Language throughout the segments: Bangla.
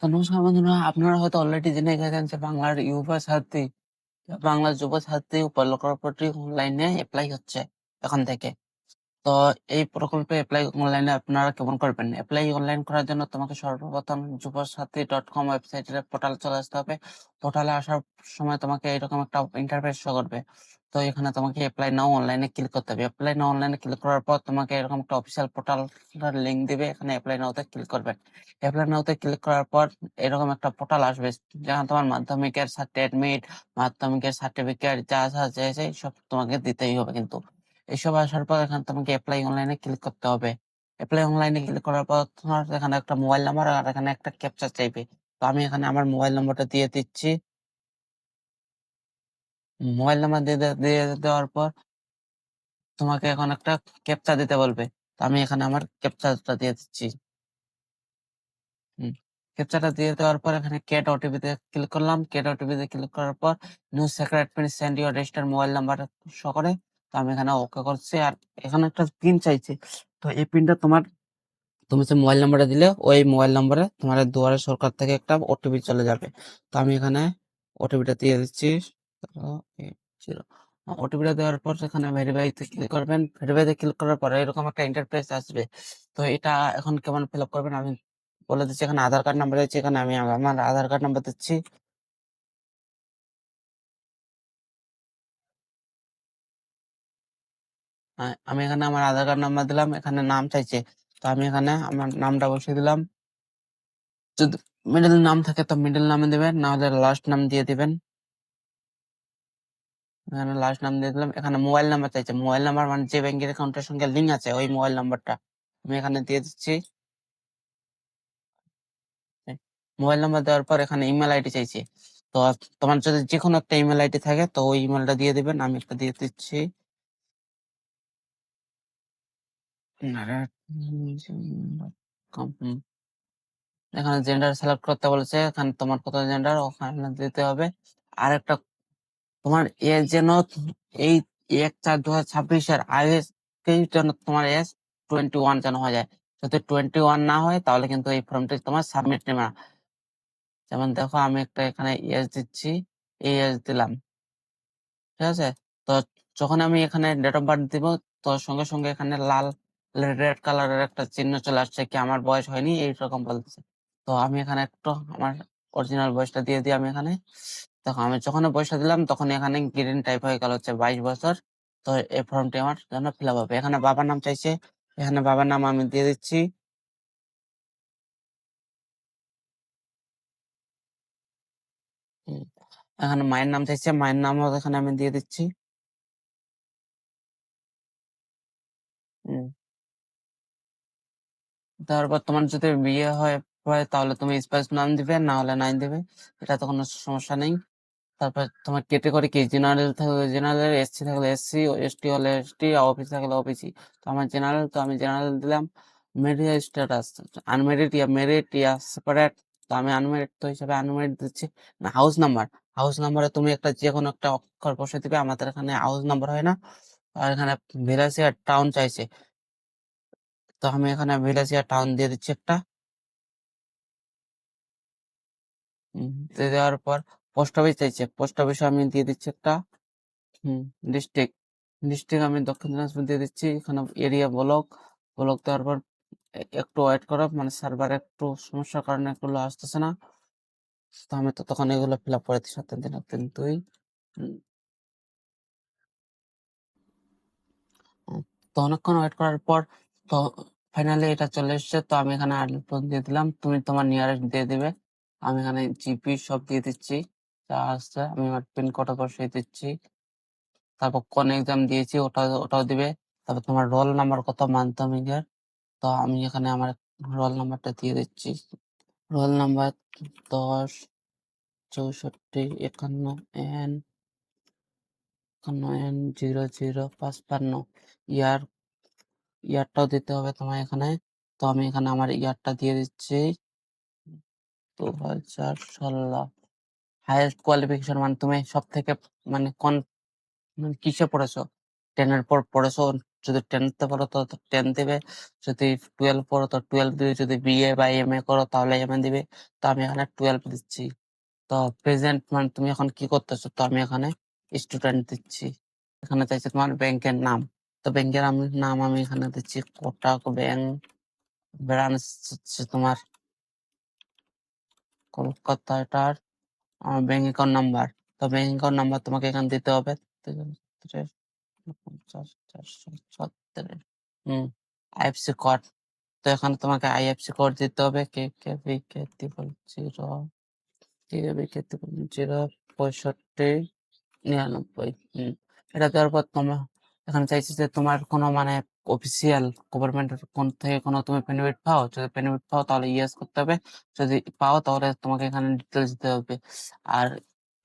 তো নমস্কার বন্ধুরা, আপনারা হয়তো অলরেডি জেনে গেছেন যে বাংলার ইউবা ছাত্রী, বাংলার যুব ছাত্রী প্রকল্পটি অনলাইনে এপ্লাই হচ্ছে এখন থেকে। তো এই প্রকল্পে এপ্লাই অনলাইনে আপনারা কেমন করবেন? এপ্লাই অনলাইন করার জন্য তোমাকে সর্বপ্রথম যুবসাথী.com ওয়েবসাইটের পোর্টালে চলে আসতে হবে। পোর্টালে আসার সময় তোমাকে এরকম একটা ইন্টারফেস শো করবে। তো এখানে তোমাকে এপ্লাই নাও অনলাইনে ক্লিক করতে হবে। এপ্লাই নাও অনলাইনে ক্লিক করার পর তোমাকে এরকম একটা অফিসিয়াল পোর্টালটার লিংক দিবে। এখানে এপ্লাই নাওতে ক্লিক করবেন। এপ্লাই নাওতে ক্লিক করার পর এরকম একটা পোর্টাল আসবে, যেখানে তোমার মাধ্যমিকের অ্যাডমিট, মাধ্যমিকের সার্টিফিকেট যা চেয়েছে সব তোমাকে দিতেই হবে কিন্তু। এসব আসার পর এখানে তোমাকে এপ্লাই অনলাইনে ক্লিক করতে হবে। এপ্লাই অনলাইনে ক্লিক করার পর তোমার এখানে একটা মোবাইল নাম্বার আর এখানে একটা ক্যাপচা চাইবে। তো আমি এখানে আমার মোবাইল নাম্বারটা দিয়ে দিচ্ছি। মোবাইল নাম্বার দিয়ে দেওয়ার পর তোমাকে এখন একটা ক্যাপচা দিতে বলবে। তো আমি এখানে আমার ক্যাপচাটা দিয়ে দিচ্ছি। হুম। ক্যাপচাটা দিয়ে দেওয়ার পর এখানে গেট ওটিপি তে ক্লিক করলাম। গেট ওটিপি তে ক্লিক করার পর new secret pin send your registered mobile number show করে। তো আমি এখানে ওকে করছি। আর এখানে একটা পিন চাইছে। তো এই পিনটা তুমি যে মোবাইল নাম্বারটা দিলে ওই মোবাইল নাম্বারে তোমার দুয়ারে সরকার থেকে একটা ওটিপি চলে যাবে। তো আমি এখানে ওটিপিটা দিয়ে দিচ্ছি। ওটিপিটা দেওয়ার পর সেখানে ভেরিফাইতে ক্লিক করবেন। ভেরিফাইতে ক্লিক করার পরে এরকম একটা ইন্টারফেস আসবে। তো এটা এখন কেমন ফিল আপ করবেন আমি বলে দিচ্ছি। এখানে আধার কার্ড নাম্বার আছে, এখানে আমি আমার আধার কার্ড নাম্বার দিচ্ছি। আমি এখানে আমার আধার কার্ড নাম্বার দিলাম। এখানে নাম চাইছে। তো আমি এখানে আমার নামটা বসিয়ে দিলাম। যদি মিডল নাম থাকে তো মিডল নামে দিবেন, না হলে লাস্ট নাম দিয়ে দিবেন। এখানে লাস্ট নাম দিয়ে দিলাম। এখানে মোবাইল নাম্বার চাইছে। মোবাইল নাম্বার মানে যে ব্যাংকের অ্যাকাউন্টের সঙ্গে লিঙ্ক আছে ওই মোবাইল নাম্বারটা আমি এখানে দিয়ে দিচ্ছি। মোবাইল নাম্বার দেওয়ার পর এখানে ইমেল আইডি চাইছে। তো তোমার যদি যে কোনো একটা ইমেল আইডি থাকে তো ওই ইমেলটা দিয়ে দিবেন। আমি একটা দিয়ে দিচ্ছি। এখানে জেন্ডার সিলেক্ট করতে বলেছে। এখানে তোমার কত জেন্ডার ওখানে দিতে হবে। আর একটা তোমার এজ যেন এই 1/4/2026 আগে যেন তোমার এজ 21 যেন হয়ে যায়। যদি 21 না হয় তাহলে কিন্তু এই ফর্মটি তোমার সাবমিট নেবে না। যেমন দেখো আমি একটা এখানে এজ দিচ্ছি, এই এজ দিলাম, ঠিক আছে? তো যখন আমি এখানে ডেট অফ বার্থ দিব তো সঙ্গে সঙ্গে এখানে লাল রেড কালারের একটা চিহ্ন চলে আসছে কি আমার বয়স হয়নি এইরকম বলতেছে। তো আমি এখানে একটু আমার অরিজিনাল বয়সটা দিয়ে দিই। আমি এখানে দেখো আমি যখন বয়সটা দিলাম তখন এখানে গ্রিন টাইপ হয়ে গেল হচ্ছে 22 বছর। তো এই ফর্মটি আমার জন্য ফিল আপ হবে। এখানে বাবার নাম চাইছে। এখানে বাবার নাম আমি দিয়ে দিচ্ছি। হুম, এখানে মায়ের নাম চাইছে। মায়ের নামও এখানে আমি দিয়ে দিচ্ছি। হুম, তারপর তোমার যদি বিয়ে হয় তাহলে তুমি স্পাউস নাম দিবে, না হলে নাই দিবে। এটা তো কোনো সমস্যা নেই। তারপর তোমার ক্যাটেগরি কি, জেনারেল থাকলে জেনারেল, এসসি থাকলে এসসি, এসটি হলে এসটি, ওবিসি থাকলে ওবিসি। তো আমার জেনারেল, তো আমি জেনারেল দিলাম। মেরিট স্ট্যাটাস আনমেরিড ইয়া মেরিট ইয়া সেপারেট। তো আমি আনমেরিড তো হিসাবে আনমেরিড দিচ্ছি। না, হাউস নাম্বারে তুমি একটা যে কোনো একটা অক্ষর বসে দিবে। আমাদের এখানে হাউস নাম্বার হয় না। আর এখানে ভিলেসিয়া টাউন চাইছে। তো আমি এখানে ভিলেসিয়া টাউন দিয়ে দিচ্ছি একটা। দিয়ে দেওয়ার পর পোস্ট অফিস চাইছে। পোস্ট অফিসে আমি দিয়ে দিচ্ছি একটা। হুম, ডিস্ট্রিক্ট আমি দক্ষিণ দিনাজপুর দিয়ে দিচ্ছি। এখানে এরিয়া ব্লক দেওয়ার পর একটু ওয়েট করো, মানে সার্ভার একটু সমস্যার কারণে এগুলো আসতেছে না। তো আমি তো তখন এগুলো ফিল আপ করে দিই 7 3 1 3 2। তো অনেকক্ষণ ওয়েট করার পর তো ফাইনালি এটা চলে এসেছে। তো আমি এখানে আলিপুর দিয়ে দিলাম, তুমি তোমার নিয়ারেস্ট দিয়ে দিবে। আমি এখানে জিপি সব দিয়ে দিচ্ছি যা আসছে। আমি আমার পিন কোড বসিয়ে দিচ্ছি। তারপর কোন এক্সাম দিয়েছি ওটাও দিবে। তারপর তোমার রোল নাম্বার কত মাধ্যমিকের। তো আমি এখানে আমার রোল নাম্বারটা দিয়ে দিচ্ছি। Roll number 10 64 51 51 00 55। ইয়ারটাও দিতে হবে তোমার এখানে। তো আমি এখানে আমার ইয়ারটা দিয়ে দিচ্ছি 2016। হাইয়েস্ট কোয়ালিফিকেশন মানে তুমি সব থেকে মানে কোন কিসে পড়েছো? 10 এর পর পড়েছো, যদি 10th তে পড়ো তো 10 দিবে। যদি 12 পড়ো তো 12 দিবে। যদি বিএ বা এমএ করো তাহলে এমএ দিবে। তো আমি এখানে 12 দিচ্ছি। তো প্রেজেন্ট মানে তুমি এখন কি করতেছো? তো আমি এখানে স্টুডেন্ট দিচ্ছি। এখানে চাইছে তোমার ব্যাংকের নাম। তো ব্যাংকের নাম আমি এখানে দিচ্ছি কোটাক ব্যাংক। ব্রাঞ্চ হচ্ছে তোমার কলকাতাটার ব্যাংক অ্যাকাউন্ট নাম্বার। তো ব্যাংক অ্যাকাউন্ট নাম্বার তোমাকে এখানে দিতে হবে। 50 437 আইএফসি কোড। তো এখানে তোমাকে আইএফসি কোড দিতে হবে কেকেবিকে 0006599। এটা দেওয়ার পর তোমার এখানে চাইছে যে তোমার কোনো মানে অফিসিয়াল গভর্নমেন্টের কোন থেকে কোনো তুমি বেনিফিট পাও। যদি বেনিফিট পাও তাহলে ইয়েস করতে হবে। যদি পাও তাহলে তোমাকে এখানে ডিটেলস দিতে হবে। আর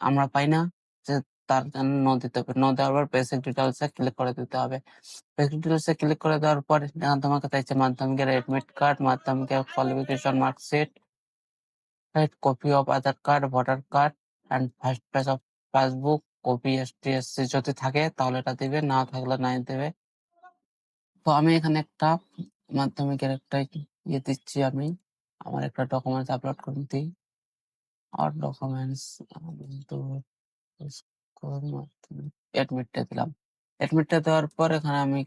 আমরা পাই না যে তার জন্য নো দিতে হবে। নো দেওয়ার পর বেসিক ডিটেলস এ ক্লিক করে দিতে হবে। বেসিক ডিটেলস এ ক্লিক করে দেওয়ার পর এখানে তোমাকে চাইছে মাধ্যমিকের এডমিট কার্ড, মাধ্যমিকের qualification marksheet, right, copy of Aadhaar card, voter card and first page of passbook, copy STSC যদি থাকে তাহলে এটা দিবে, না থাকলে নাই দেবে। তো আমি এখানে একটা মাধ্যমিকের একটা ইয়ে দিচ্ছি আমি। আমার একটা ডকুমেন্টস আপলোড করে দিই। আর ডকুমেন্টস তো অ্যাডমিটটা দিলাম। অ্যাডমিটটা দেওয়ার পর এখানে আমি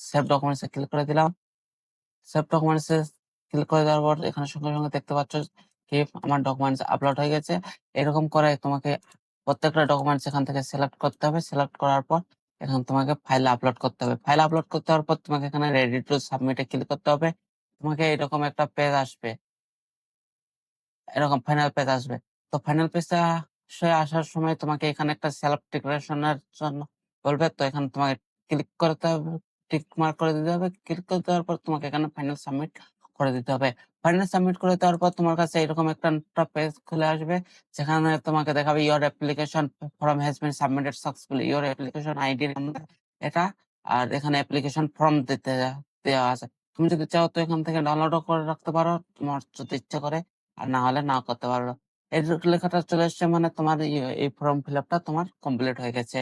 সেভ ডকুমেন্টস এ ক্লিক করে দিলাম। সেভ ডকুমেন্টস এ ক্লিক করে দেওয়ার পর এখানে সঙ্গে, সঙ্গে দেখতে পাচ্ছ কি আমার ডকুমেন্টস আপলোড হয়ে গেছে। এরকম করে তোমাকে প্রত্যেকটা ডকুমেন্টস এখান থেকে সিলেক্ট করতে হবে। সিলেক্ট করার পর এখন তোমাকে ফাইল আপলোড করতে হবে। ফাইল আপলোড করতে হওয়ার পর তোমাকে এখানে ready to submit A click করতে হবে। তোমাকে এরকম একটা পেজ আসবে। এরকম ফাইনাল পেজ আসবে। তো ফাইনাল পেজটা আসার সময় তোমাকে এখানে একটা সেলফ ডিক্লারেশন এর জন্য বলবে। তো এখানে তোমাকে ক্লিক করতে হবে, টিক মার্ক করে দিতে হবে। ক্লিক করে দেওয়ার পর তোমাকে এখানে ফাইনাল সাবমিট করে দিতে হবে। ফাইনাল সাবমিট করে দেওয়ার পর তোমার কাছে এরকম একটা পেজ খুলে আসবে। যেখানে তোমাকে দেখাবে your application form has been submitted successfully. Your application ID number এটা। আর এখানে অ্যাপ্লিকেশন ফর্ম দেওয়া আছে। তুমি যদি চাও তো এখান থেকে ডাউনলোডও করে রাখতে পারো তোমার যদি ইচ্ছে করে। আর না হলে নাও করতে পারো। এই লেখাটা চলে এসছে মানে তোমার এই ফর্ম ফিল আপটা তোমার কমপ্লিট হয়ে গেছে।